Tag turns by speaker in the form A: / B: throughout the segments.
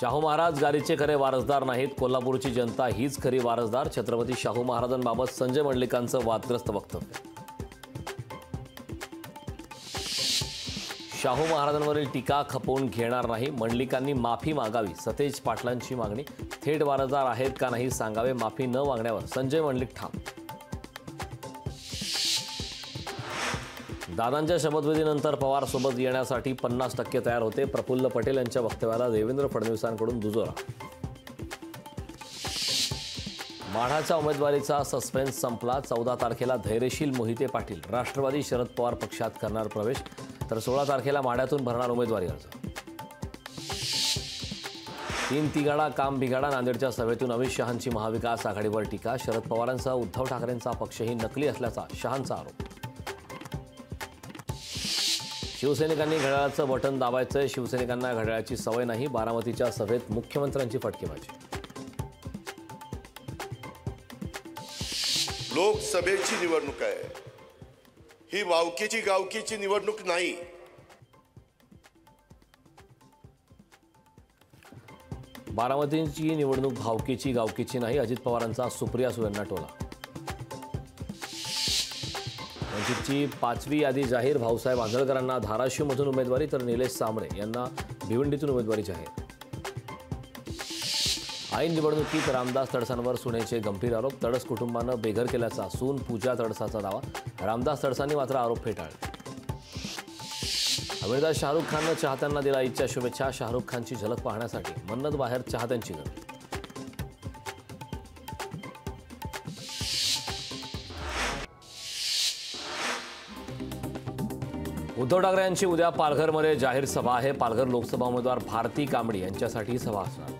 A: शाहू महाराज गादीचे खरे वारसदार नाहीत, कोल्हापूरची जनता हीच खरी वारसदार. छत्रपती शाहू महाराजांबाबत संजय मंडलिकांचं वादग्रस्त वक्तव्य. शाहू महाराजांवरील टीका खपवून घेणार नाही, मंडलिकांनी माफी मागावी. सतेज पाटलांची मागणी. थेट वारसदार आहेत का नाही सांगावे, माफी न मागण्यावर संजय मंडलिक ठाम. दादांच्या शपथविधीनंतर पवार सोबत येण्यासाठी 50% तयार होते. प्रफुल्ल पटेल यांच्या वक्तव्याला देवेंद्र फडणवीसांकडून दुजोरा. माढाच्या उमेदवारीचा सस्पेन्स संपला. 14 तारखेला धैर्यशील मोहिते पाटील राष्ट्रवादी शरद पवार पक्षात करणार प्रवेश, तर 16 तारखेला माढ्यातून भरणार उमेदवारी अर्ज. 3 तिघाडा काम बिघाडा. नांदेडच्या सभेतून अमित शहांची महाविकास आघाडीवर टीका. शरद पवारांसह उद्धव ठाकरेंचा पक्षही नकली असल्याचा शहांचा आरोप. शिवसैनिकांनी घड्याळाचं बटन दाबायचं. शिवसैनिकांना घड्याळाची सवय नाही. बारामतीच्या सभेत मुख्यमंत्र्यांची फटकेबाजी.
B: लोकसभेची निवडणूक आहे ही, वावकीची गावकीची निवडणूक नाही.
A: बारामतीची निवडणूक भावकीची गावकीची नाही. अजित पवारांचा सुप्रिया सुळेंना टोला. वंचितची 5वी यादी जाहीर. भाऊसाहेब आंधळकरांना धाराशिवमधून उमेदवारी, तर निलेश सांबळे यांना भिवंडीतून उमेदवारी जाहीर. ऐन निवडणुकीत रामदास तडसांवर सुनेचे गंभीर आरोप. तडस कुटुंबानं बेघर केल्याचा सून पूजा तडसाचा दावा. रामदास तडसांनी मात्र आरोप फेटाळले. अभिनेता शाहरुख खाननं चाहत्यांना दिला ईदच्या शुभेच्छा. शाहरुख खानची झलक पाहण्यासाठी मन्नत बाहेर चाहत्यांची गर्दी. उद्धव ठाकरे यांची उद्या पालघरमध्ये जाहीर सभा आहे. पालघर लोकसभा उमेदवार भारती कांबडी यांच्यासाठी सभा असणार.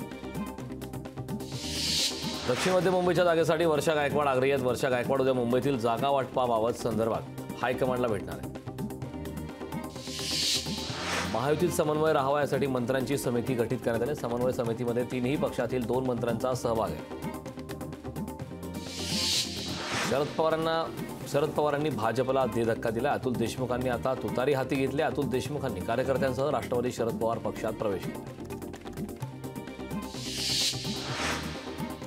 A: दक्षिण मध्य मुंबईच्या जागेसाठी वर्षा गायकवाड आग्रही आहेत. वर्षा गायकवाड उद्या मुंबईतील जागा वाटपाबाबत संदर्भात हायकमांडला भेटणार आहे. महायुतीत समन्वय राहावा यासाठी मंत्र्यांची समिती गठीत करण्यात आली. समन्वय समितीमध्ये 3ही पक्षातील 2 मंत्र्यांचा सहभाग आहे. शरद पवारांनी भाजपला धक्का दिला. अतुल देशमुखांनी आता तुतारी हाती घेतली. अतुल देशमुखांनी कार्यकर्त्यांसह राष्ट्रवादी शरद पवार पक्षात प्रवेश केला.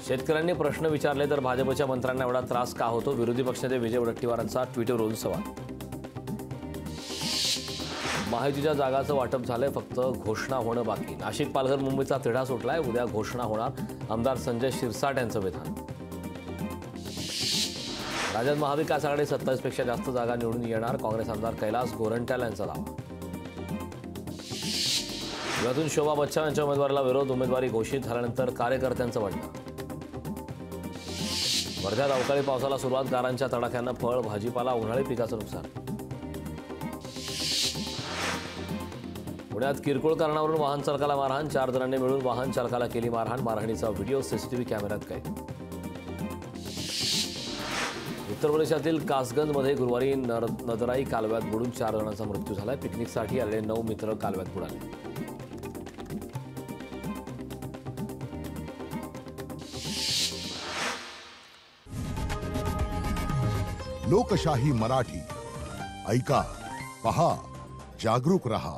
A: शेतकऱ्यांनी प्रश्न विचारले तर भाजपच्या मंत्र्यांना एवढा त्रास का होतो? विरोधी पक्षनेते विजय वडेट्टीवारांचा ट्विटरवरून सवाल. महायुतीच्या जागाचं वाटप झालंय, फक्त घोषणा होणं बाकी. नाशिक पालघर मुंबईचा तिढा सुटलाय. उद्या घोषणा होणार. आमदार संजय शिरसाट यांचं विधान. राज्यात महाविकास आघाडी 27 पेक्षा जास्त जागा निवडून येणार. काँग्रेस आमदार कैलास गोरंट्याल यांचा दावा. यातून शोभा बच्चन यांच्या उमेदवारीला विरोध. उमेदवारी घोषित झाल्यानंतर कार्यकर्त्यांचं बंड. वर्ध्यात अवकाळी पावसाला सुरुवात. गारांच्या तडाख्यानं फळ भाजीपाला उन्हाळी पिकाचं नुकसान. पुण्यात किरकोळ कारणावरून वाहन चालकाला मारहाण. 4 जणांनी मिळून वाहन चालकाला केली मारहाण. मारहाणीचा व्हिडिओ सीसीटीव्ही कॅमेऱ्यात कैद. उत्तर प्रदेशातील कासगंजमध्ये गुरुवारी नदराई कालव्यात बुडून 4 जणांचा मृत्यू झाला. पिकनिकसाठी आलेले 9 मित्र कालव्यात बुडाले.
C: लोकशाही मराठी ऐका, पहा, जागरूक रहा.